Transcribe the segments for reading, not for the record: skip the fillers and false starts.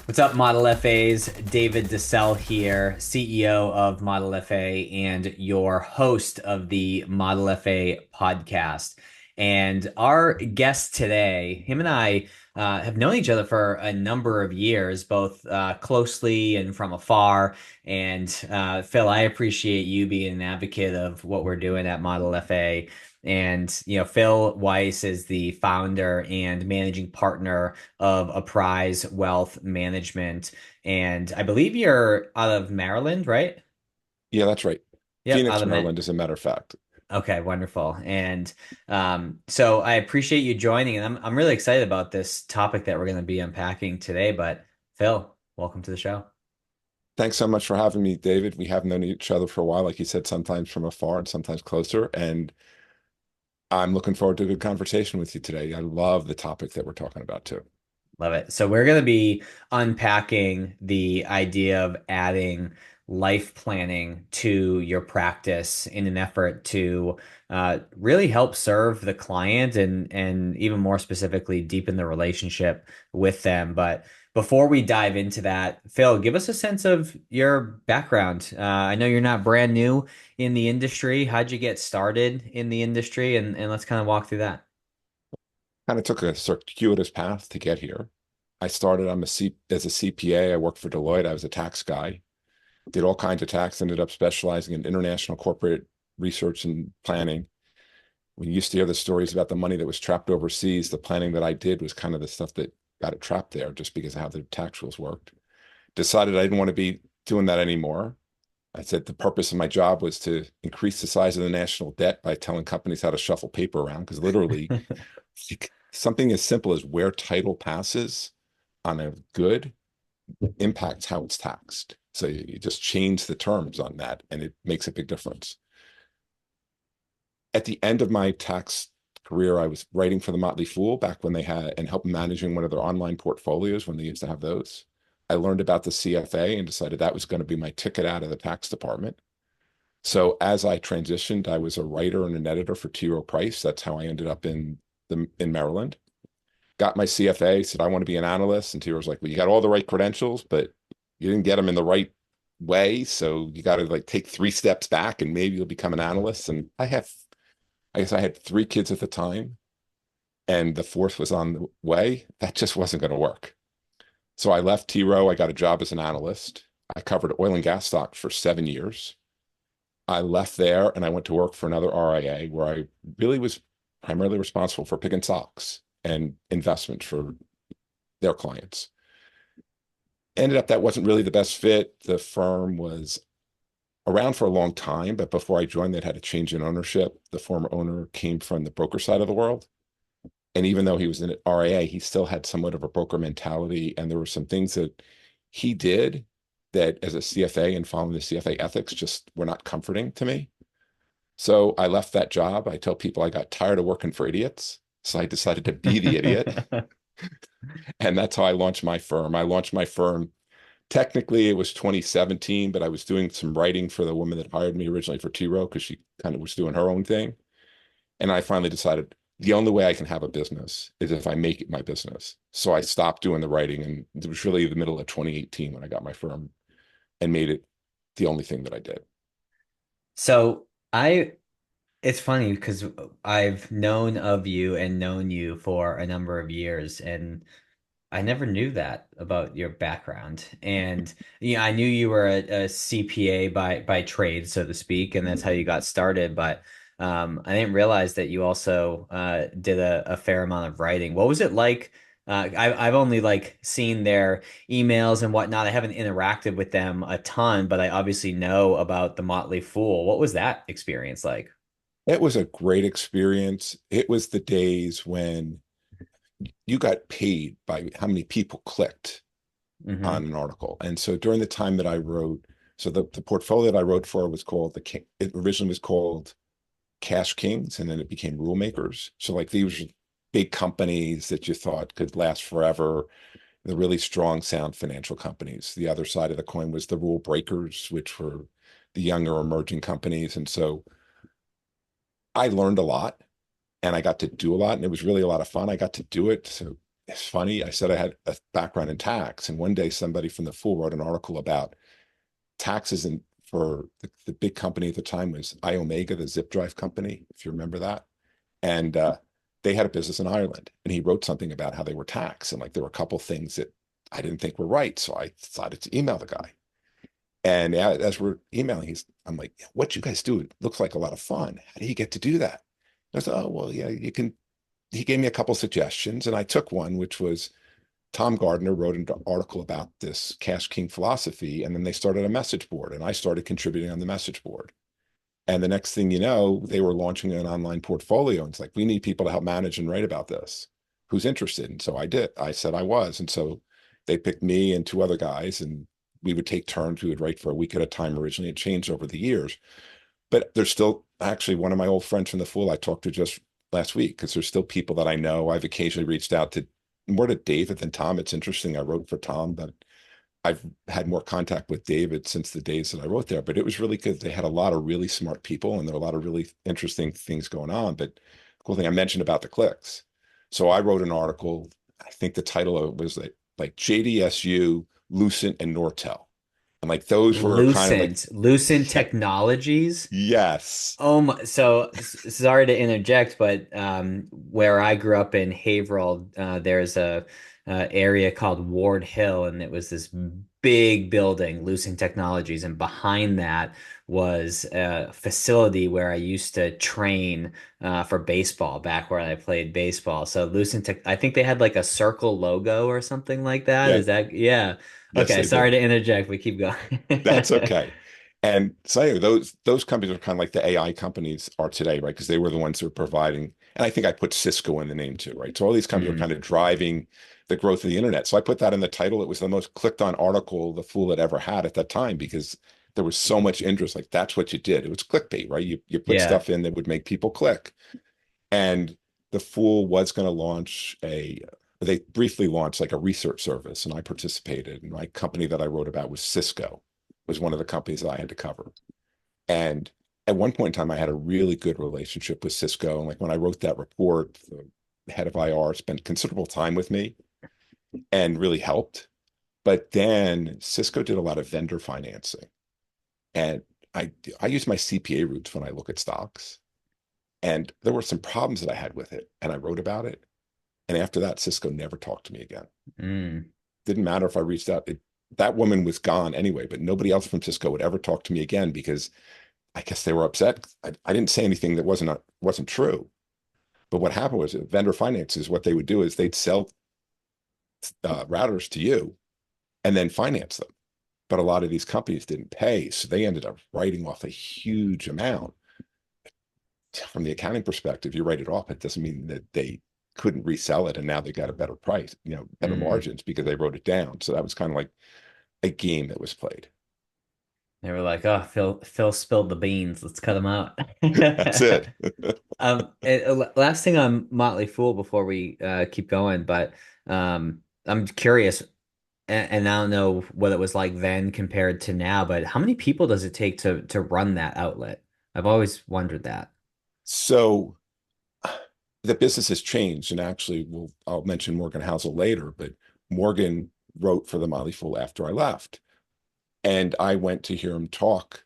What's up, Model FAs? David DeCelle here, CEO of Model FA and your host of the Model FA podcast. And our guest today, him and I have known each other for a number of years, both closely and from afar. And Phil, I appreciate you being an advocate of what we're doing at Model FA. And, Phil Weiss is the founder and managing partner of Apprise Wealth Management. And I believe you're out of Maryland, right? Yeah, that's right. Yep, out Phoenix, of Maryland, as a matter of fact. Okay, wonderful. And so I appreciate you joining, and I'm really excited about this topic that we're going to be unpacking today. But Phil, welcome to the show. Thanks so much for having me, David. We have known each other for a while, like you said, sometimes from afar and sometimes closer. And I'm looking forward to a good conversation with you today. I love the topic that we're talking about too. Love it. So we're going to be unpacking the idea of adding life planning to your practice in an effort to really help serve the client and even more specifically deepen the relationship with them. But before we dive into that, Phil, give us a sense of your background. I know you're not brand new in the industry. How'd you get started in the industry? And let's kind of walk through that. Kind of took a circuitous path to get here. I started as a CPA. I worked for Deloitte. I was a tax guy, did all kinds of tax, ended up specializing in international corporate research and planning. We used to hear the stories about the money that was trapped overseas. The planning that I did was kind of the stuff that got it trapped there just because of how the tax rules worked. Decided I didn't want to be doing that anymore. I said the purpose of my job was to increase the size of the national debt by telling companies how to shuffle paper around. Because literally, something as simple as where title passes on a good impacts how it's taxed. So you just change the terms on that, and it makes a big difference. At the end of my tax career, I was writing for the Motley Fool back when they had and helped managing one of their online portfolios when they used to have those. I learned about the CFA and decided that was going to be my ticket out of the tax department. So as I transitioned, I was a writer and an editor for T. Rowe Price. That's how I ended up in Maryland. Got my CFA, said I want to be an analyst, and T. Rowe's like, well, you got all the right credentials, but you didn't get them in the right way. So you got to like take 3 steps back and maybe you'll become an analyst. And I guess I had 3 kids at the time, and the fourth was on the way. That just wasn't going to work. So I left T. Rowe. I got a job as an analyst. I covered oil and gas stocks for 7 years. I left there and I went to work for another RIA where I really was primarily responsible for picking stocks and investments for their clients. Ended up that wasn't really the best fit. The firm was around for a long time, but before I joined, they'd had a change in ownership. The former owner came from the broker side of the world. And even though he was an RIA, he still had somewhat of a broker mentality. And there were some things that he did that as a CFA and following the CFA ethics just were not comforting to me. So I left that job. I tell people I got tired of working for idiots. So I decided to be the idiot. And that's how I launched my firm. I launched my firm. Technically, it was 2017, but I was doing some writing for the woman that hired me originally for T. Rowe because she kind of was doing her own thing. And I finally decided the only way I can have a business is if I make it my business. So I stopped doing the writing, and it was really the middle of 2018 when I got my firm and made it the only thing that I did. So I It's funny because I've known of you and known you for a number of years, and I never knew that about your background. And I knew you were a CPA by trade, so to speak, and that's how you got started. But I didn't realize that you also did a fair amount of writing. What was it like? I've only like seen their emails and whatnot. I haven't interacted with them a ton, but I obviously know about the Motley Fool. What was that experience like? It was a great experience. It was the days when you got paid by how many people clicked Hmm. on an article. And so during the time that I wrote, so the portfolio that I wrote for was called it originally was called Cash Kings, and then it became Rule Makers. So like these were big companies that you thought could last forever, the really strong, sound financial companies. The other side of the coin was the rule breakers, which were the younger emerging companies. And so I learned a lot and I got to do a lot, and it was really a lot of fun. I got to do it. So it's funny. I said I had a background in tax, and one day somebody from the Fool wrote an article about taxes and for the big company at the time was iOmega, the zip drive company, if you remember that. And they had a business in Ireland, and he wrote something about how they were taxed, and like there were a couple things that I didn't think were right, so I decided to email the guy. And as we're emailing, I'm like, "What you guys do? It looks like a lot of fun. How do you get to do that?" I said, "Oh, well, yeah, you can." He gave me a couple suggestions, and I took one, which was Tom Gardner wrote an article about this Cash King philosophy, and then they started a message board, and I started contributing on the message board. And the next thing you know, they were launching an online portfolio. And it's like, we need people to help manage and write about this. Who's interested? And so I did. I said I was. And so they picked me and two other guys, and we would take turns. We would write for a week at a time originally. It changed over the years. But there's still actually one of my old friends from the Fool I talked to just last week because there's still people that I know. I've occasionally reached out to more to David than Tom. It's interesting. I wrote for Tom, but I've had more contact with David since the days that I wrote there, but it was really good. They had a lot of really smart people and there were a lot of really interesting things going on. But the cool thing I mentioned about the clicks. So I wrote an article. I think the title of it was like JDSU, Lucent, and Nortel. And like those were kind of like, Lucent yeah, Technologies. yes. Oh my, so sorry to interject, but where I grew up in Haverhill, there's a area called Ward Hill, and it was this big building, Lucent Technologies, and behind that was a facility where I used to train for baseball back where I played baseball. So Lucent Tech, I think they had like a circle logo or something like that. Yeah, Is that, yeah? yes, Okay, they sorry did. to interject, but keep going. That's okay. And so anyway, those companies are kind of like the AI companies are today, right? Because they were the ones who were providing, and I think I put Cisco in the name too, right? So all these companies are Mm, kind of driving the growth of the internet. So I put that in the title. It was the most clicked on article the Fool had ever had at that time because there was so much interest. Like that's what you did. It was clickbait, right? You put yeah. stuff in that would make people click. And the Fool was going to launch they briefly launched like a research service, and I participated. And my company that I wrote about was Cisco, was one of the companies that I had to cover. And at one point in time, I had a really good relationship with Cisco. And like when I wrote that report, the head of IR spent considerable time with me and really helped. But then Cisco did a lot of vendor financing. And I I use my CPA roots when I look at stocks. And there were some problems that I had with it. And I wrote about it. And after that, Cisco never talked to me again. Mm. Didn't matter if I reached out. That woman was gone anyway, but nobody else from Cisco would ever talk to me again because I guess they were upset. I didn't say anything that wasn't true. But what happened was vendor finances, what they would do is they'd sell routers to you and then finance them. But a lot of these companies didn't pay. So they ended up writing off a huge amount. From the accounting perspective, you write it off. It doesn't mean that they couldn't resell it and now they got a better price, better Mm. margins because they wrote it down. So that was kind of like a game that was played. They were like, "Oh, Phil spilled the beans. Let's cut him out." That's it. Last thing on Motley Fool before we keep going, but I'm curious, and I don't know what it was like then compared to now, but how many people does it take to run that outlet? I've always wondered that. So the business has changed. And actually, I'll mention Morgan Housel later, but Morgan wrote for the Motley Fool after I left. And I went to hear him talk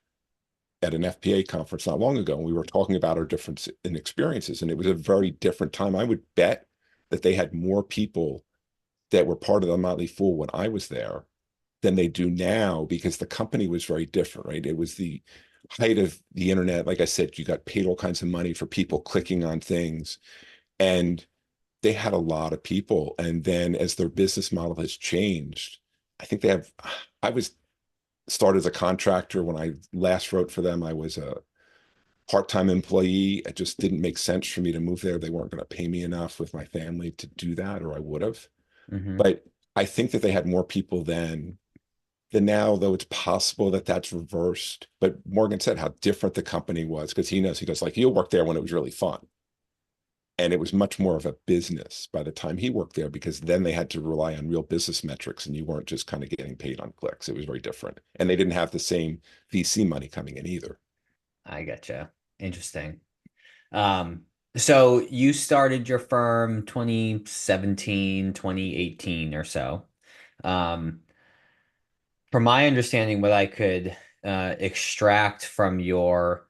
at an FPA conference not long ago. And we were talking about our difference in experiences. And it was a very different time. I would bet that they had more people that were part of the Motley Fool when I was there than they do now because the company was very different, right? It was the height of the internet. Like I said, you got paid all kinds of money for people clicking on things. And they had a lot of people. And then as their business model has changed, I think I was started as a contractor. When I last wrote for them, I was a part-time employee. It just didn't make sense for me to move there. They weren't going to pay me enough with my family to do that, or I would have. Hmm. But I think that they had more people then than now, though it's possible that that's reversed. But Morgan said how different the company was because he knows he goes like he'll work there when it was really fun. And it was much more of a business by the time he worked there because then they had to rely on real business metrics and you weren't just kind of getting paid on clicks. It was very different. And they didn't have the same VC money coming in either. I gotcha. Interesting. Um, So you started your firm 2017, 2018 or so. Um, from my understanding, what I could extract from your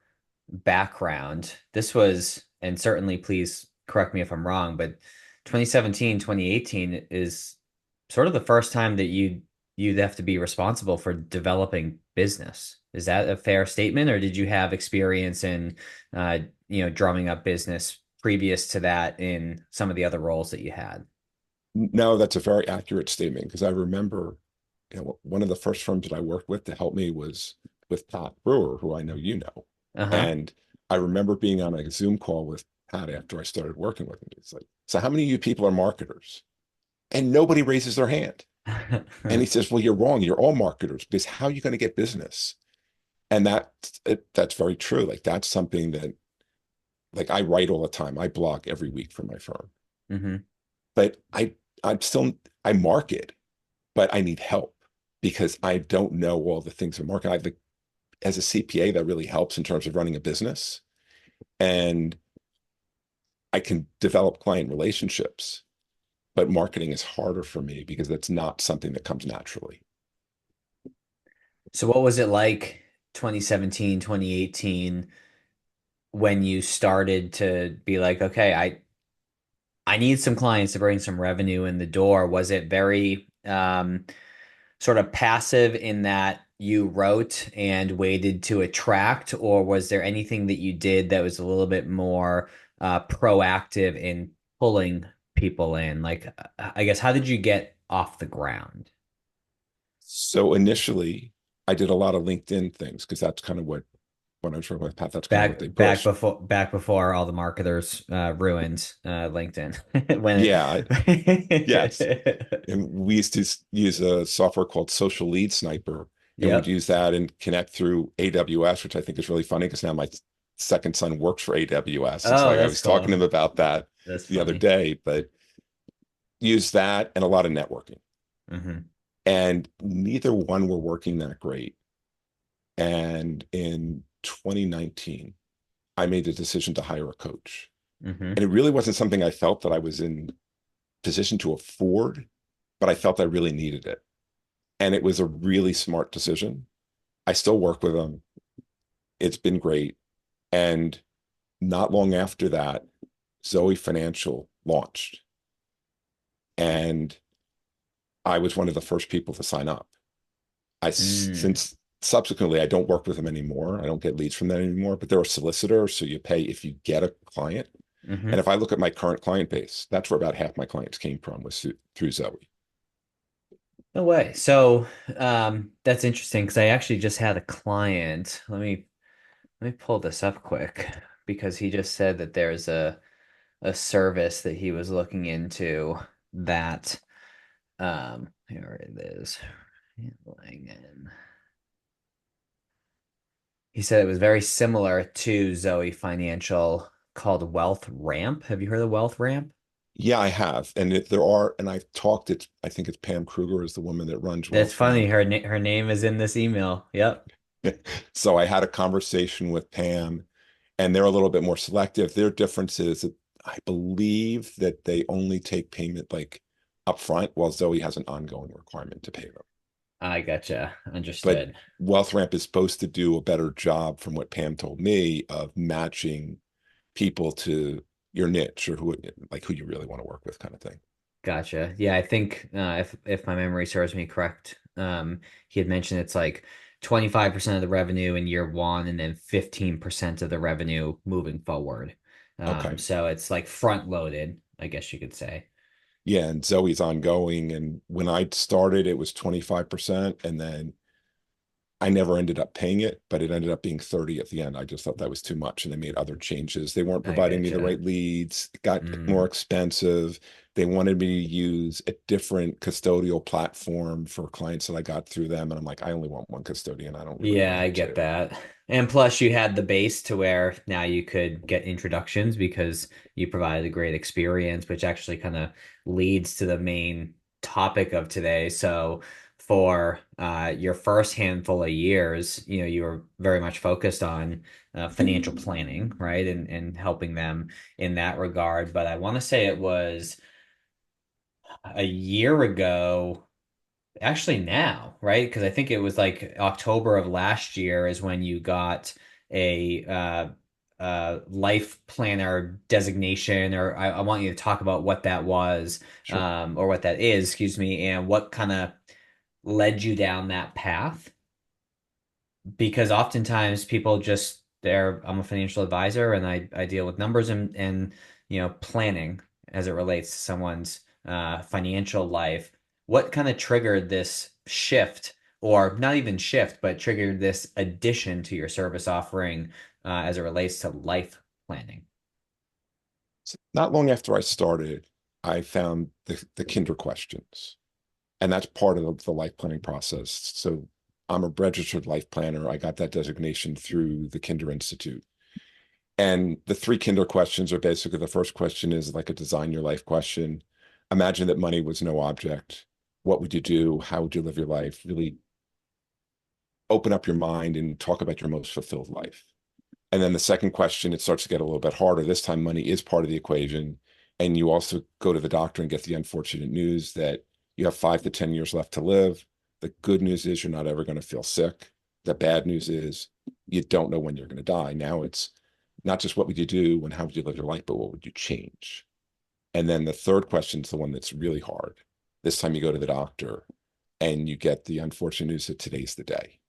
background, this was, and certainly please correct me if I'm wrong, but 2017, 2018 is sort of the first time that you'd have to be responsible for developing business. Is that a fair statement, or did you have experience in uh, drumming up business previous to that in some of the other roles that you had? No, that's a very accurate statement because I remember, one of the first firms that I worked with to help me was with Pat Brewer, who I know you know. Uh-huh. And I remember being on a Zoom call with Pat after I started working with him. It's like, so how many of you people are marketers? And nobody raises their hand. And he says, well, you're wrong. You're all marketers because how are you going to get business? And that's very true. Like that's something that like I write all the time. I blog every week for my firm, hmm but I'm still I market, but I need help because I don't know all the things in market. I think as a CPA, that really helps in terms of running a business, and I can develop client relationships. But marketing is harder for me because that's not something that comes naturally. So what was it like 2017, 2018 when you started to be like, okay, I need some clients to bring some revenue in the door? Was it very sort of passive in that you wrote and waited to attract, or was there anything that you did that was a little bit more proactive in pulling people in? Like, I guess, how did you get off the ground? So initially, I did a lot of LinkedIn things because that's kind of what when I was working with Pat, that's kind of what they pushed. Back before all the marketers ruined LinkedIn when Yeah, yes. it And we used to use a software called Social Lead Sniper, and we'd Yep. use that and connect through AWS, which I think is really funny because now my second son works for AWS. And so Oh, I that's was talking cool. to him about that That's the other funny. day, but use that and a lot of networking. hmm And neither one were working that great. And in 2019, I made the decision to hire a coach. hmm And it really wasn't something I felt that I was in position to afford, but I felt I really needed it. And it was a really smart decision. I still work with them. It's been great. And not long after that, Zoe Financial launched. And I was one of the first people to sign up. Mm. Since subsequently I don't work with them anymore. I don't get leads from them anymore, but they're a solicitor, so you pay if you get a client. And hmm if I look at my current client base, that's where about half my clients came from was through Zoe. No way. So, that's interesting because I actually just had a client. Let me pull this up quick because he just said that there's a service that he was looking into that here it is. Handling in. He said it was very similar to Zoe Financial called Wealth Ramp. Have you heard of Wealth Ramp? Yeah, I have. And there are, and I've talked, I think it's Pam Kruger is the woman that runs That's Wealth funny. Ramp. Her name is in this email. Yep. So I had a conversation with Pam, and they're a little bit more selective. Their difference is that I believe that they only take payment like upfront, while Zoe has an ongoing requirement to pay them. I gotcha. But Understood. Wealth Ramp is supposed to do a better job, from what Pam told me, of matching people to your niche or who you really want to work with, kind of thing. Gotcha. Yeah, I think if my memory serves me correct, he had mentioned it's like 25% of the revenue in year one and then 15% of the revenue moving forward. Okay. So it's like front loaded, I guess you could say. Yeah, and Zoe's ongoing. And when I started, it was 25. And then I never ended up paying it, but it ended up being 30 at the end. I just thought that was too much. And they made other changes. They weren't I providing me the gotcha. right leads. It got more Mm. expensive. They wanted me to use a different custodial platform for clients that I got through them. And I'm like, I only want one custodian. I don't really Yeah, I need get two. that. And plus, you had the base to where now you could get introductions because you provided a great experience, which actually kind of leads to the main topic of today. So, for your first handful of years, you were very much focused on financial planning, right? And helping them in that regard. But I want to say it was a year ago, actually now, right? Because I think it was like October of last year is when you got a life planner designation, or I want you to talk about what that was, Sure. or what that is, excuse me, and what kind of led you down that path, because oftentimes people just I'm a financial advisor and I deal with numbers and planning as it relates to someone's financial life. What kind of triggered this shift, or not even shift, but triggered this addition to your service offering as it relates to life planning? So not long after I started, I found the Kinder questions, and that's part of the life planning process. So I'm a registered life planner. I got that designation through the Kinder Institute. And the three Kinder questions are basically, the first question is like a design your life question. Imagine that money was no object. What would you do? How would you live your life? Really open up your mind and talk about your most fulfilled life. And then the second question, it starts to get a little bit harder. This time, money is part of the equation. And you also go to the doctor and get the unfortunate news that you have 5 to 10 years left to live. The good news is you're not ever going to feel sick. The bad news is you don't know when you're going to die. Now it's not just what would you do and how would you live your life, but what would you change? And then the third question is the one that's really hard. This time you go to the doctor and you get the unfortunate news that today's the day.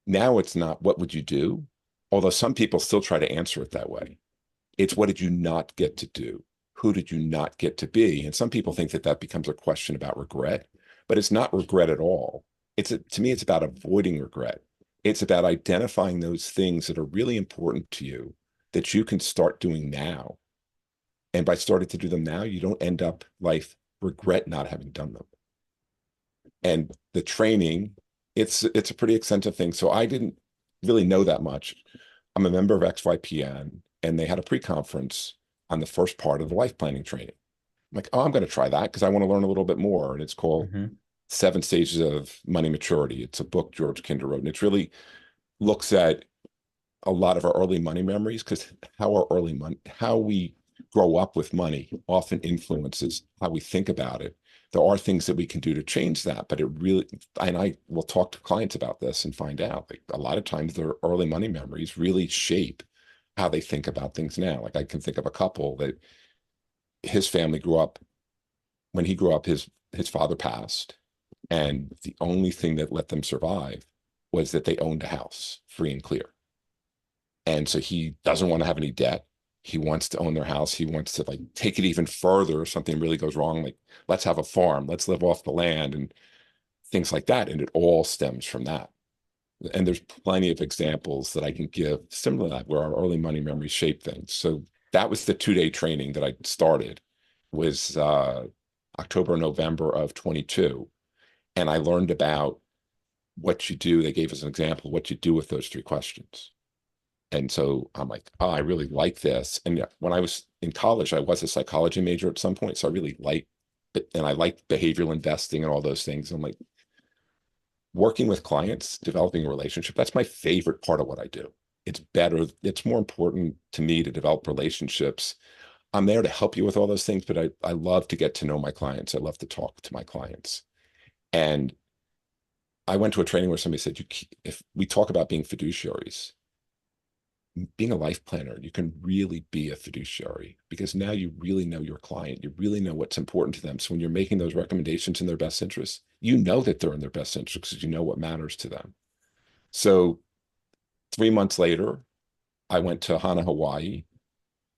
Now it's not what would you do, although some people still try to answer it that way. It's what did you not get to do? Who did you not get to be? And some people think that that becomes a question about regret, but it's not regret at all. To me, it's about avoiding regret. It's about identifying those things that are really important to you that you can start doing now. And by starting to do them now, you don't end up life regret not having done them. And the training, it's a pretty extensive thing. So I didn't really know that much. I'm a member of XYPN, and they had a pre-conference on the first part of the life planning training. I'm like, oh, I'm going to try that because I want to learn a little bit more. And it's called Hmm. 7 Stages of Money Maturity. It's a book George Kinder wrote, and it really looks at a lot of our early money memories, because how we grow up with money often influences how we think about it. There are things that we can do to change that, but it really, and I will talk to clients about this and find out like a lot of times their early money memories really shape how they think about things now. Like I can think of a couple that his family grew up, when he grew up, his father passed, and the only thing that let them survive was that they owned a house free and clear. And so he doesn't want to have any debt. He wants to own their house. He wants to like take it even further if something really goes wrong. Like, let's have a farm, let's live off the land and things like that. And it all stems from that. And there's plenty of examples that I can give similar to that where our early money memories shape things. So that was the 2 day training that I started, was October, November of 22. And I learned about what you do. They gave us an example of what you do with those three questions. And so I'm like, oh, I really like this. And yeah, when I was in college, I was a psychology major at some point. So I really liked it. And I liked behavioral investing and all those things. I'm like, working with clients, developing a relationship, that's my favorite part of what I do. It's better. It's more important to me to develop relationships. I'm there to help you with all those things, but I love to get to know my clients. I love to talk to my clients. And I went to a training where somebody said, if we talk about being fiduciaries, being a life planner, you can really be a fiduciary because now you really know your client. You really know what's important to them. So when you're making those recommendations in their best interest, you know that they're in their best interest because you know what matters to them. So 3 months later, I went to Hana, Hawaii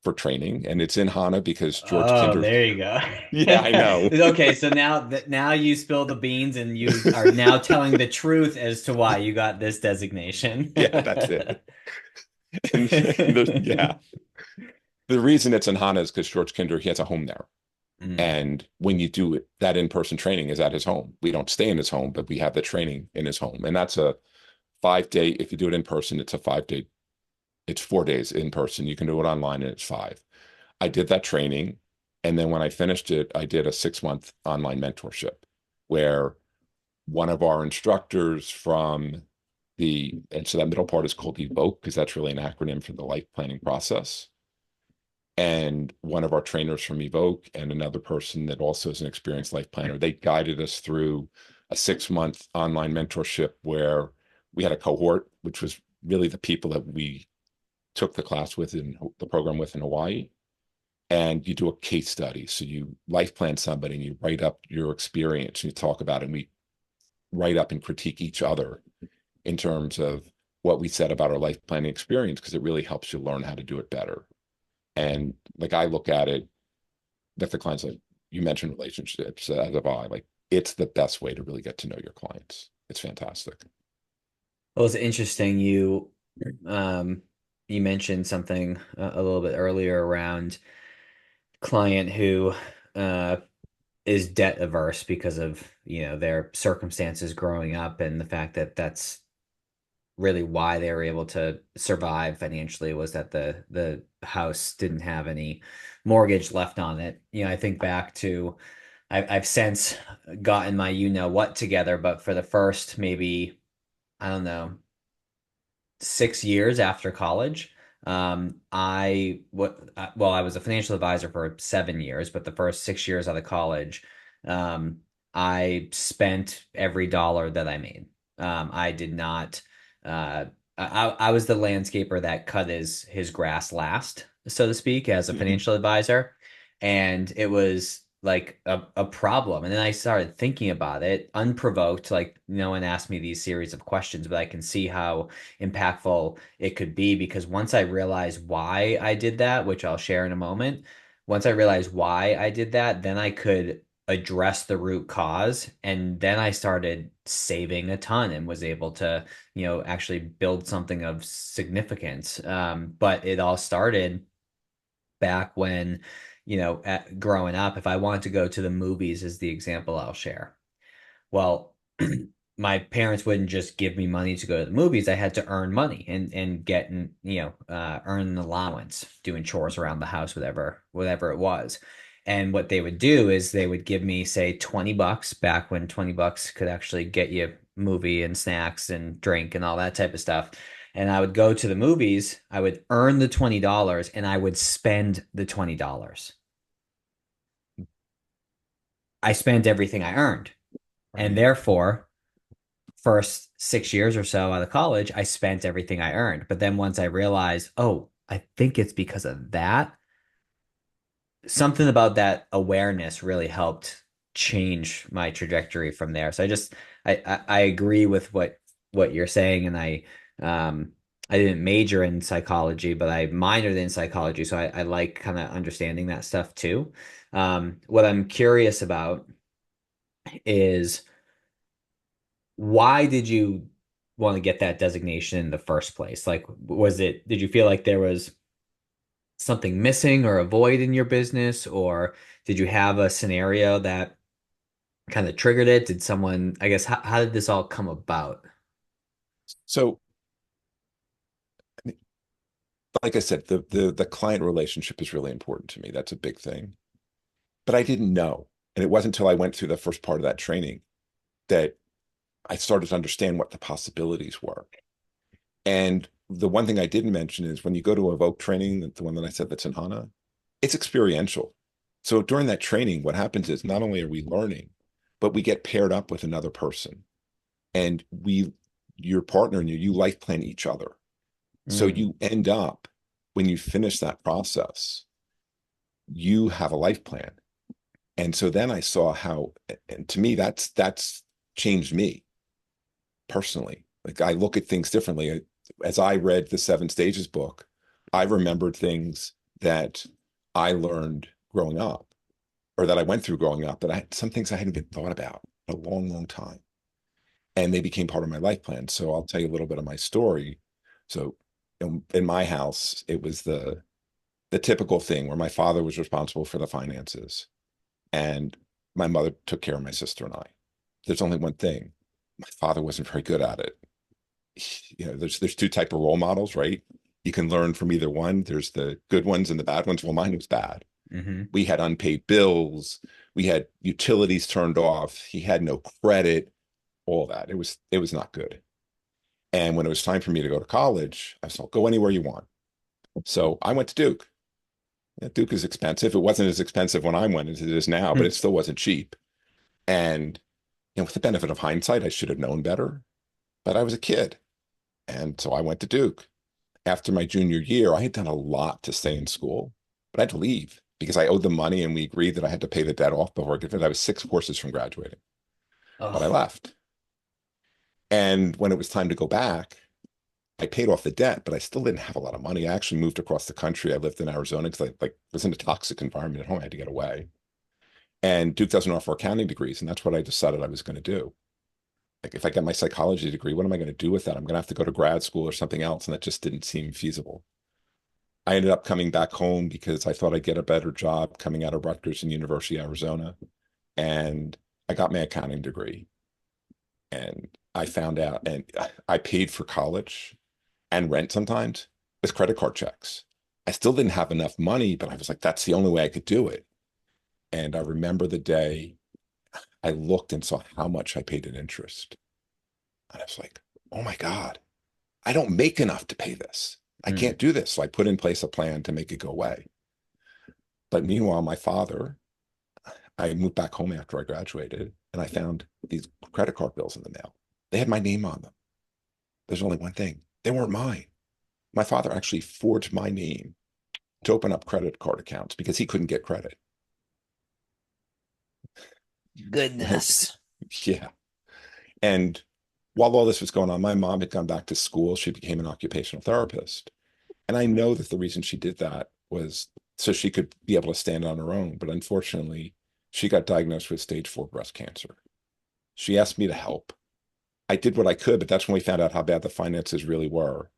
for training, and it's in Hana because George Oh, Kinder. there you go. Yeah, I know. Okay, so now you spill the beans and you are now telling the truth as to why you got this designation. Yeah, that's it. And yeah, the reason it's in Hana is because George Kinder, he has a home there. Mm. And when you do it, that in-person training is at his home. We don't stay in his home, but we have the training in his home. And that's a 5 day. If you do it in person, it's a 5 day. It's 4 days in person. You can do it online and it's 5. I did that training. And then when I finished it, I did a 6 month online mentorship where one of our instructors from and so that middle part is called Evoke, because that's really an acronym for the life planning process. And one of our trainers from Evoke and another person that also is an experienced life planner, they guided us through a 6-month online mentorship where we had a cohort, which was really the people that we took the class with in the program with in Hawaii. And you do a case study. So you life plan somebody and you write up your experience and you talk about it. And we write up and critique each other in terms of what we said about our life planning experience, because it really helps you learn how to do it better. And like I look at it, that the clients, like you mentioned relationships, as have I, like it's the best way to really get to know your clients. It's fantastic. Well, it's interesting. Um, you mentioned something a little bit earlier around client who uh, is debt averse because of, their circumstances growing up and the fact that that's really why they were able to survive financially was that the house didn't have any mortgage left on it. I think back to I've since gotten my what together, but for the first maybe, I don't know, 6 years after college. I was a financial advisor for 7 years, but the first 6 years out of college, um, I spent every dollar that I made. I did not. I was the landscaper that cut his grass last, so to speak, as a Mhm. financial advisor, and it was like a problem. And then I started thinking about it unprovoked. Like no one asked me these series of questions, but I can see how impactful it could be because once I realized why I did that, which I'll share in a moment, once I realized why I did that, then I could address the root cause. And then I started saving a ton and was able to, actually build something of significance. But it all started back when, growing up, if I wanted to go to the movies, is the example I'll share. Well, my parents wouldn't just give me money to go to the movies. I had to earn money and get, earn an allowance doing chores around the house, whatever it was. And what they would do is they would give me, say, $20 back when $20 could actually get you movie and snacks and drink and all that type of stuff. And I would go to the movies, I would earn the $20 and I would spend the $20. I spent everything I earned. And Right. therefore, first 6 years or so out of college, I spent everything I earned. But then once I realized, oh, I think it's because of that, something about that awareness really helped change my trajectory from there. So I agree with what you're saying, and um I didn't major in psychology, but I minored in psychology, so I like kind of understanding that stuff too. What I'm curious about is why did you want to get that designation in the first place? Like, did you feel like there was something missing or a void in your business, or did you have a scenario that kind of triggered it? Did someone, I guess, how did this all come about? So, like I said, the client relationship is really important to me. That's a big thing. But I didn't know. And it wasn't until I went through the first part of that training that I started to understand what the possibilities were. And the one thing I didn't mention is when you go to Evoke training, the one that I said that's in HANA, it's experiential. So during that training, what happens is not only are we learning, but we get paired up with another person and your partner and you life plan each other. So Mm, you end up, when you finish that process, you have a life plan. And so then I saw how, and to me, that's changed me personally. Like I look at things differently. As I read the Seven Stages book, I remembered things that I learned growing up or that I went through growing up that some things I hadn't even thought about in a long, long time. And they became part of my life plan. So I'll tell you a little bit of my story. So in my house, it was the typical thing where my father was responsible for the finances and my mother took care of my sister and I. There's only one thing. My father wasn't very good at it. There's two type of role models, right? You can learn from either one. There's the good ones and the bad ones. Well, mine was bad. hmm We had unpaid bills. We had utilities turned off. He had no credit. all that. It was not good. And when it was time for me to go to college, I said, go anywhere you want. So I went to Duke. Yeah, Duke is expensive. It wasn't as expensive when I went as it is now, but Hmm. it still wasn't cheap. And with the benefit of hindsight, I should have known better, but I was a kid. And so I went to Duke. After my junior year, I had done a lot to stay in school, but I had to leave because I owed them money and we agreed that I had to pay the debt off before I could finish. I was 6 courses from graduating, but I Oh, left. And when it was time to go back, I paid off the debt, but I still didn't have a lot of money. I actually moved across the country. I lived in Arizona because I was in a toxic environment at home. I had to get away. And Duke doesn't offer accounting degrees, and that's what I decided I was going to do. Like if I get my psychology degree, what am I going to do with that? I'm going to have to go to grad school or something else, and that just didn't seem feasible. I ended up coming back home because I thought I'd get a better job coming out of Rutgers and University of Arizona, and I got my accounting degree. And I found out, and I paid for college and rent sometimes with credit card checks. I still didn't have enough money, but I was like, that's the only way I could do it. And I remember the day I looked and saw how much I paid in interest. And I was like, oh my God, I don't make enough to pay this. I hmm. can't do this. So I put in place a plan to make it go away. But meanwhile, my father, I moved back home after I graduated and I found these credit card bills in the mail. They had my name on them. There's only one thing. They weren't mine. My father actually forged my name to open up credit card accounts because he couldn't get credit. And Goodness. yeah. And while all this was going on, my mom had gone back to school. She became an occupational therapist. And I know that the reason she did that was so she could be able to stand on her own. But unfortunately, she got diagnosed with stage 4 breast cancer. She asked me to help. I did what I could, but that's when we found out how bad the finances really were.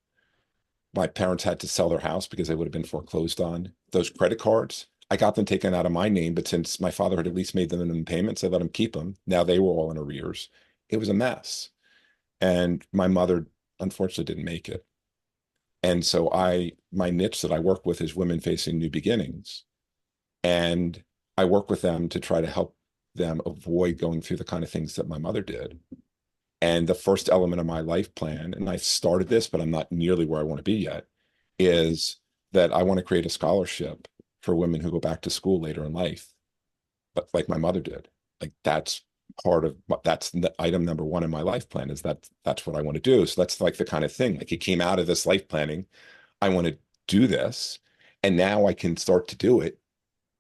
My parents had to sell their house because they would have been foreclosed on. Those credit cards, I got them taken out of my name, but since my father had at least made them in payments, I let him keep them. Now they were all in arrears. It was a mess. And my mother unfortunately didn't make it. And so my niche that I work with is women facing new beginnings. And I work with them to try to help them avoid going through the kind of things that my mother did. And the first element of my life plan, and I started this, but I'm not nearly where I want to be yet, is that I want to create a scholarship for women who go back to school later in life, but like my mother did. Like that's the item number one in my life plan is that's what I want to do. So that's like the kind of thing. Like it came out of this life planning. I want to do this, and now I can start to do it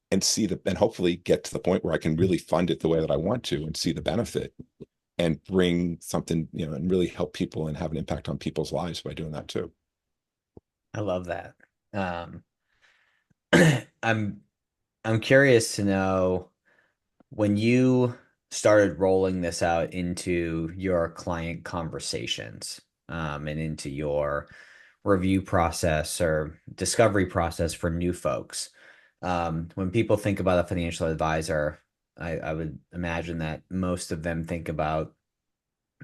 and and hopefully get to the point where I can really fund it the way that I want to and see the benefit and bring something, and really help people and have an impact on people's lives by doing that too. I love that. Um, I'm I'm curious to know when you started rolling this out into your client conversations, and into your review process or discovery process for new folks. When people think about a financial advisor, I would imagine that most of them think about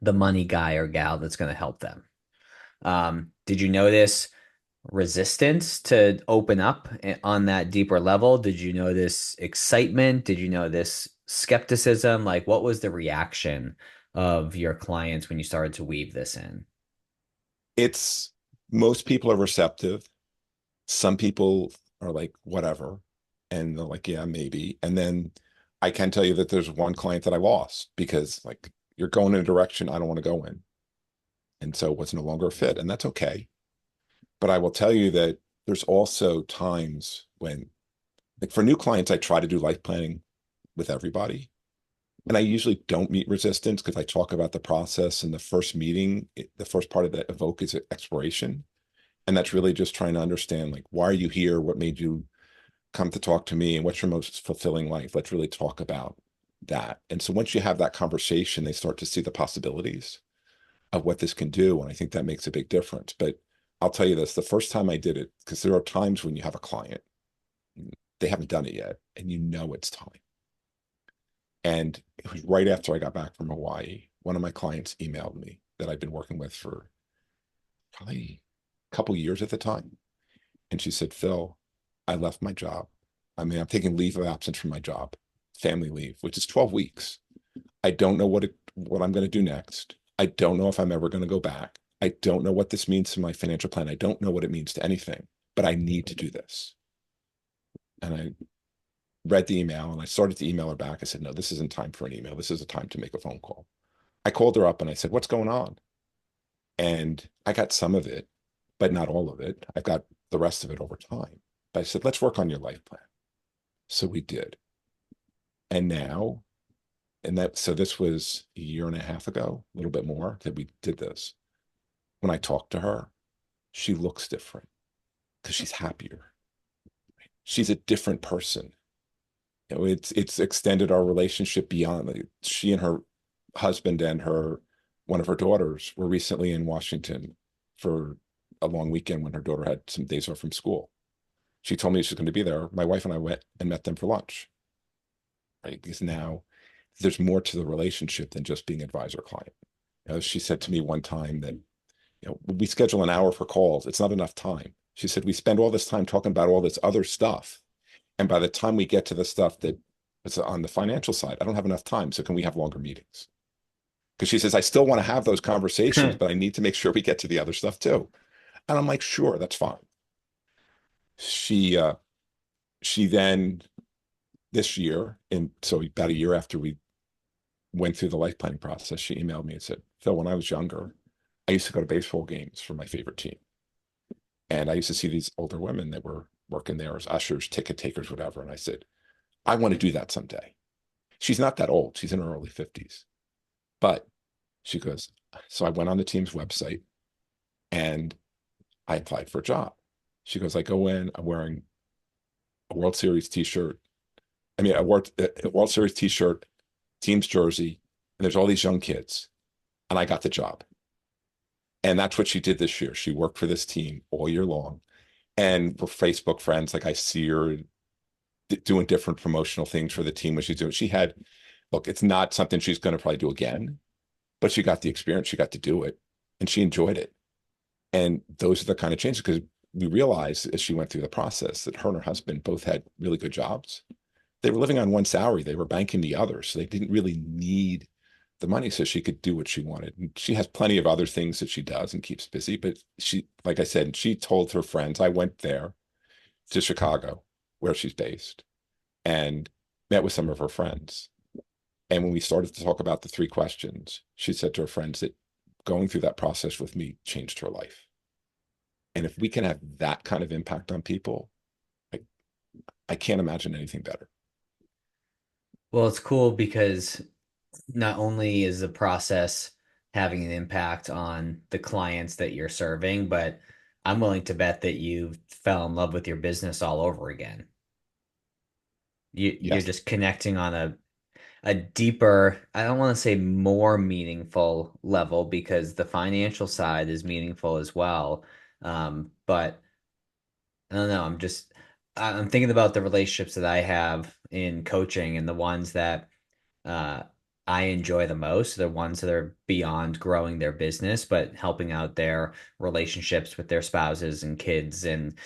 the money guy or gal that's going to help them. Did you notice resistance to open up on that deeper level? Did you notice excitement? Did you notice skepticism? Like, what was the reaction of your clients when you started to weave this in? It's Most people are receptive. Some people are like, whatever. And they're like, yeah, maybe. And then I can tell you that there's one client that I lost because like you're going in a direction I don't want to go in. And so it was no longer a fit. And that's okay. But I will tell you that there's also times when, like for new clients, I try to do life planning with everybody. And I usually don't meet resistance because I talk about the process in the first meeting. The first part of that evoke is exploration. And that's really just trying to understand, like, why are you here? What made you come to talk to me? And what's your most fulfilling life? Let's really talk about that. And so once you have that conversation, they start to see the possibilities of what this can do. And I think that makes a big difference. But I'll tell you this, the first time I did it, because there are times when you have a client, they haven't done it yet, and it's time. And it was right after I got back from Hawaii. One of my clients emailed me that I'd been working with for probably a couple years at the time. And she said, Phil, I left my job. I mean, I'm taking leave of absence from my job, family leave, which is 12 weeks. I don't know what I'm going to do next. I don't know if I'm ever going to go back. I don't know what this means to my financial plan. I don't know what it means to anything, but I need to do this. And I read the email and I started to email her back. I said, no, this isn't time for an email. This is a time to make a phone call. I called her up and I said, what's going on? And I got some of it, but not all of it. I got the rest of it over time. But I said, let's work on your life plan. So we did. And now, so this was a year and a half ago, a little bit more that we did this. When I talk to her, she looks different because she's happier. She's a different person. It's extended our relationship beyond. Like, she and her husband and her one of her daughters were recently in Washington for a long weekend when her daughter had some days off from school. She told me she was going to be there. My wife and I went and met them for lunch. Right? Because now there's more to the relationship than just being advisor client. She said to me one time that we schedule an hour for calls. It's not enough time. She said, we spend all this time talking about all this other stuff. And by the time we get to the stuff that is on the financial side, I don't have enough time. So can we have longer meetings? Because she says, I still want to have those conversations, but I need to make sure we get to the other stuff too. And I'm like, sure, that's fine. She she then this year, and so about a year after we went through the life planning process, she emailed me and said, Phil, when I was younger, I used to go to baseball games for my favorite team. And I used to see these older women that were working there as ushers, ticket takers, whatever. And I said, I want to do that someday. She's not that old. She's in her early 50s. But she goes, so I went on the team's website and I applied for a job. She goes, I go in, I'm wearing a World Series t-shirt. A World Series t-shirt, team's jersey, and there's all these young kids. And I got the job. And that's what she did this year. She worked for this team all year long. And we're Facebook friends. Like I see her doing different promotional things for the team when she's doing. Look, it's not something she's going to probably do again, but she got the experience. She got to do it and she enjoyed it. And those are the kind of changes because we realized as she went through the process that her and her husband both had really good jobs. They were living on one salary. They were banking the other. So they didn't really need the money so she could do what she wanted. And she has plenty of other things that she does and keeps busy. But she, like I said, she told her friends, I went there to Chicago, where she's based, and met with some of her friends. And when we started to talk about the three questions, she said to her friends that going through that process with me changed her life. And if we can have that kind of impact on people, I, I can't imagine anything better. Well, it's cool because not only is the process having an impact on the clients that you're serving, but I'm willing to bet that you fell in love with your business all over again. You're Yes. just connecting on a deeper, I don't want to say more meaningful level because the financial side is meaningful as well. But I don't know, I'm thinking about the relationships that I have in coaching and the ones that uh, I enjoy the most, the ones that are beyond growing their business, but helping out their relationships with their spouses and kids and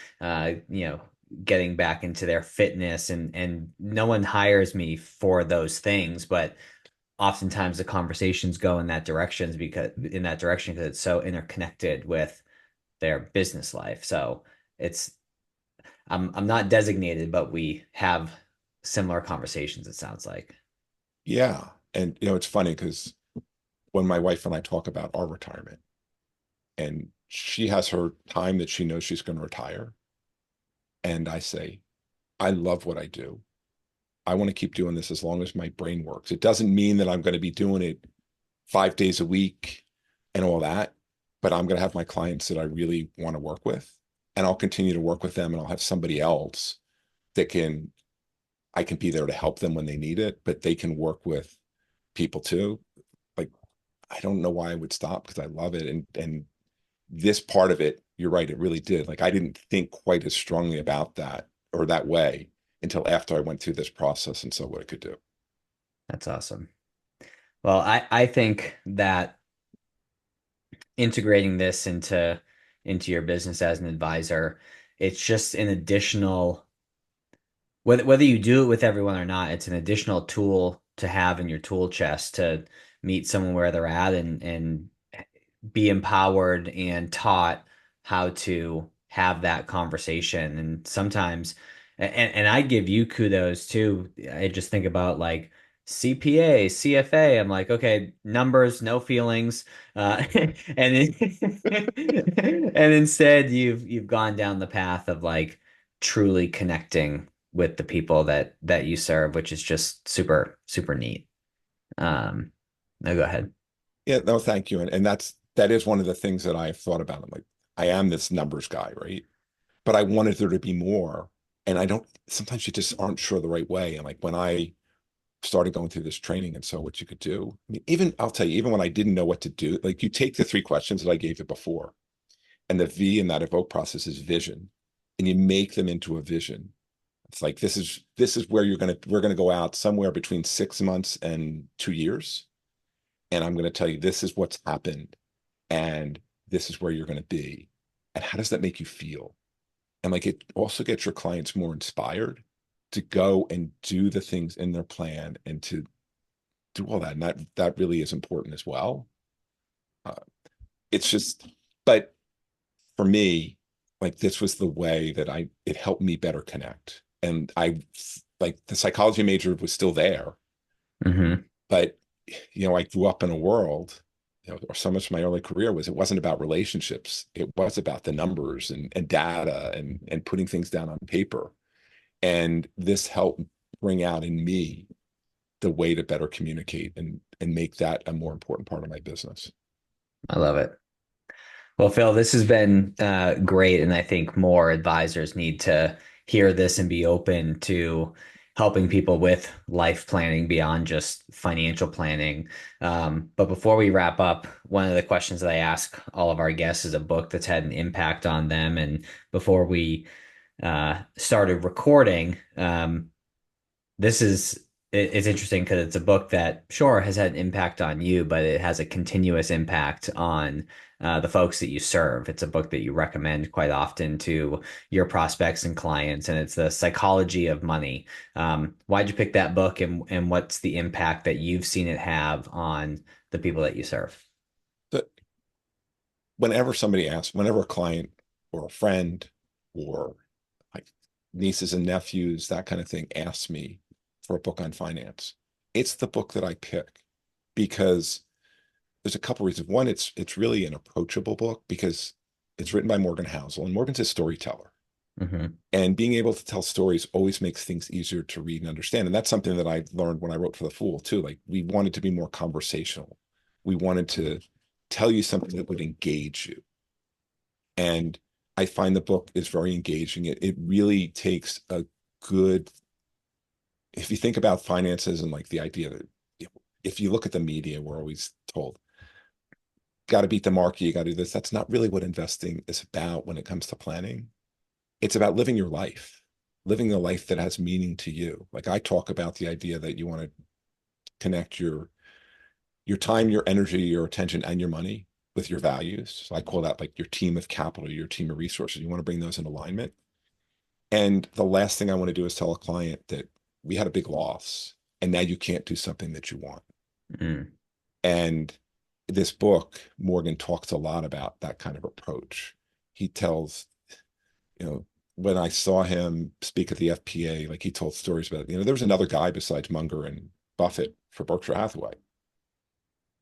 getting back into their fitness and no one hires me for those things, but oftentimes the conversations go in that direction because it's so interconnected with their business life. So it's I'm not designated, but we have similar conversations, it sounds like. Yeah. And, it's funny because when my wife and I talk about our retirement, and she has her time that she knows she's going to retire. And I say, I love what I do. I want to keep doing this as long as my brain works. It doesn't mean that I'm going to be doing it 5 days a week and all that, but I'm going to have my clients that I really want to work with. And I'll continue to work with them and I'll have somebody else that I can be there to help them when they need it, but they can work with people too. Like, I don't know why I would stop because I love it. And this part of it, you're right, it really did. Like I didn't think quite as strongly about that or that way until after I went through this process and saw what it could do. That's awesome. Well, I think that integrating this into your business as an advisor, it's just an additional whether you do it with everyone or not, it's an additional tool to have in your tool chest to meet someone where they're at and be empowered and taught how to have that conversation. And sometimes, and I give you kudos too. I just think about like CPA, CFA. I'm like, okay, numbers, no feelings. And and instead you've gone down the path of like truly connecting with the people that you serve, which is just super neat. No, go ahead. Yeah, no, thank you. And that is one of the things that I've thought about. I'm like, I am this numbers guy, right? But I wanted there to be more. And I don't, sometimes you just aren't sure the right way. And like when I started going through this training and saw what you could do, I mean, even I'll tell you, even when I didn't know what to do, like you take the three questions that I gave you before, and the V in that evoke process is vision, and you make them into a vision. It's like this is where we're gonna go out somewhere between 6 months and 2 years, and I'm gonna tell you this is what's happened, and this is where you're gonna be, and how does that make you feel? And like it also gets your clients more inspired to go and do the things in their plan and to do all that. And that really is important as well. Uh, it's just, but for me, like this was the way that it helped me better connect. And I like the psychology major was still there, Hmm. but I grew up in a world, or so much of my early career was it wasn't about relationships. It was about the numbers and data and putting things down on paper. And this helped bring out in me the way to better communicate and make that a more important part of my business. I love it. Well, Phil, this has been great, and I think more advisors need to hear this and be open to helping people with life planning beyond just financial planning. But before we wrap up, one of the questions that I ask all of our guests is a book that's had an impact on them. And before we started recording, this is it's interesting because it's a book that sure has had an impact on you, but it has a continuous impact on the folks that you serve. It's a book that you recommend quite often to your prospects and clients, and it's The Psychology of Money. Why'd you pick that book, and what's the impact that you've seen it have on the people that you serve? But whenever a client or a friend or like nieces and nephews, that kind of thing, asks me for a book on finance, it's the book that I pick because there's a couple reasons. One, it's really an approachable book because it's written by Morgan Housel, and Morgan's a storyteller. Hmm. And being able to tell stories always makes things easier to read and understand. And that's something that I learned when I wrote for The Fool, too. Like we wanted to be more conversational. We wanted to tell you something that would engage you. And I find the book is very engaging. It really takes a good, if you think about finances and like the idea that if you look at the media, we're always told, got to beat the market, you got to do this. That's not really what investing is about when it comes to planning. It's about living your life, living a life that has meaning to you. Like I talk about the idea that you want to connect your time, your energy, your attention, and your money with your values. So I call that like your team of capital, your team of resources. You want to bring those in alignment. And the last thing I want to do is tell a client that we had a big loss and now you can't do something that you want. Mm. And this book, Morgan talks a lot about that kind of approach. He tells, you know, when I saw him speak at the FPA, like he told stories about, there was another guy besides Munger and Buffett for Berkshire Hathaway.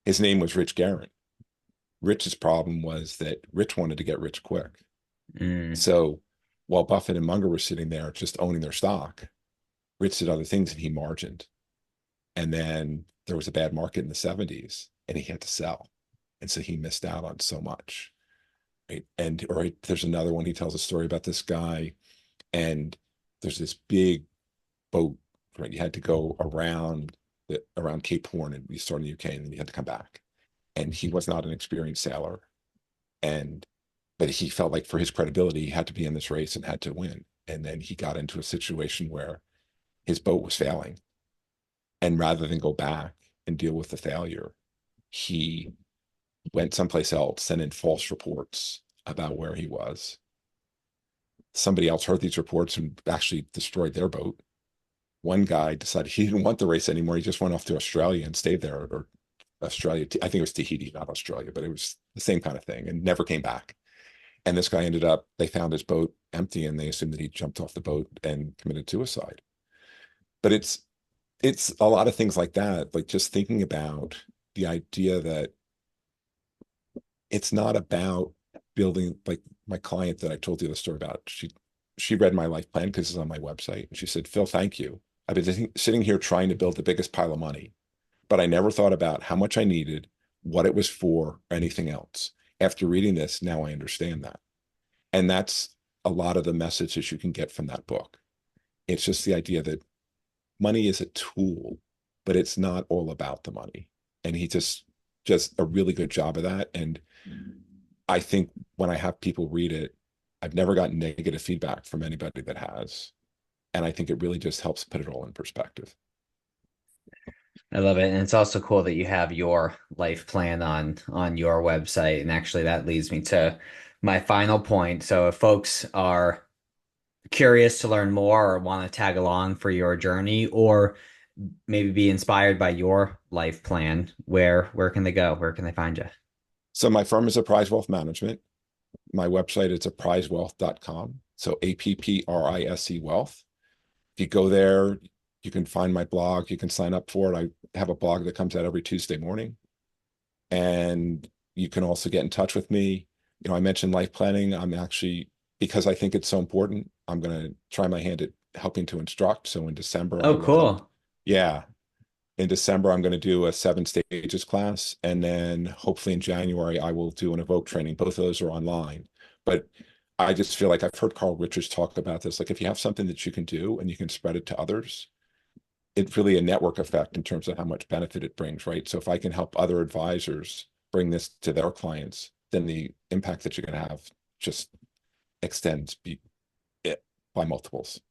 His name was Rich Guerin. Rich's problem was that Rich wanted to get rich quick. Mm. So while Buffett and Munger were sitting there just owning their stock, Rich did other things and he margined. And then there was a bad market in the 70s and he had to sell. And so he missed out on so much. Right. And there's another one. He tells a story about this guy, and there's this big boat, right? You had to go around Cape Horn, and you start in the UK and then you had to come back. And he was not an experienced sailor. And but he felt like for his credibility, he had to be in this race and had to win. And then he got into a situation where his boat was failing. And rather than go back and deal with the failure, he went someplace else, sent in false reports about where he was. Somebody else heard these reports and actually destroyed their boat. one guy decided he didn't want the race anymore. He just went off to Australia and stayed there, or Australia. I think it was Tahiti, not Australia, but it was the same kind of thing, and never came back. And this guy ended up, they found his boat empty and they assumed that he jumped off the boat and committed suicide. But it's a lot of things like that, like just thinking about the idea that it's not about building, like my client that I told you the story about. She read my life plan because it's on my website. And she said, Phil, thank you. I've been sitting here trying to build the biggest pile of money, but I never thought about how much I needed, what it was for, or anything else. After reading this, now I understand that. And that's a lot of the messages you can get from that book. It's just the idea that money is a tool, but it's not all about the money. And he just a really good job of that. And I think when I have people read it, I've never gotten negative feedback from anybody that has. And I think it really just helps put it all in perspective. I love it. And it's also cool that you have your life plan on your website. And actually that leads me to my final point. So if folks are curious to learn more or want to tag along for your journey or maybe be inspired by your life plan, where can they go? Where can they find you? So my firm is Apprise Wealth Management. My website is apprisewealth.com. So APPRISE Wealth. If you go there, you can find my blog. You can sign up for it. I have a blog that comes out every Tuesday morning. And you can also get in touch with me. You know, I mentioned life planning. I'm actually, because I think it's so important, I'm going to try my hand at helping to instruct. So in December, I Oh, will help. cool. Yeah. In December, I'm going to do a 7 stages class. And then hopefully in January, I will do an evoke training. Both of those are online. But I just feel like I've heard Carl Richards talk about this. Like if you have something that you can do and you can spread it to others, it's really a network effect in terms of how much benefit it brings, right? So if I can help other advisors bring this to their clients, then the impact that you're going to have just extends it by multiples.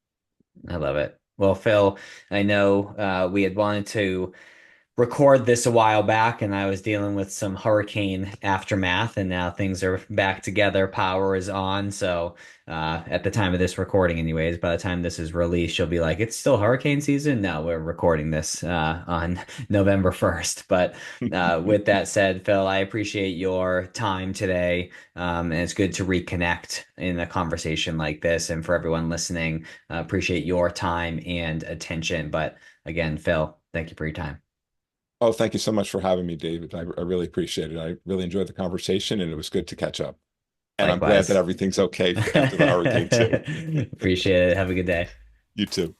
I love it. Well, Phil, I know we had wanted to record this a while back, and I was dealing with some hurricane aftermath, and now things are back together. Power is on. So, at the time of this recording, anyways, by the time this is released, you'll be like, it's still hurricane season. No, we're recording this on November 1st. But with that said, Phil, I appreciate your time today. And it's good to reconnect in a conversation like this. And for everyone listening, appreciate your time and attention. But again, Phil, thank you for your time. Oh, thank you so much for having me, David. I really appreciate it. I really enjoyed the conversation and it was good to catch up. And I'm glad that Likewise. everything's okay after the hurricane too. Appreciate it. Have a good day. You too.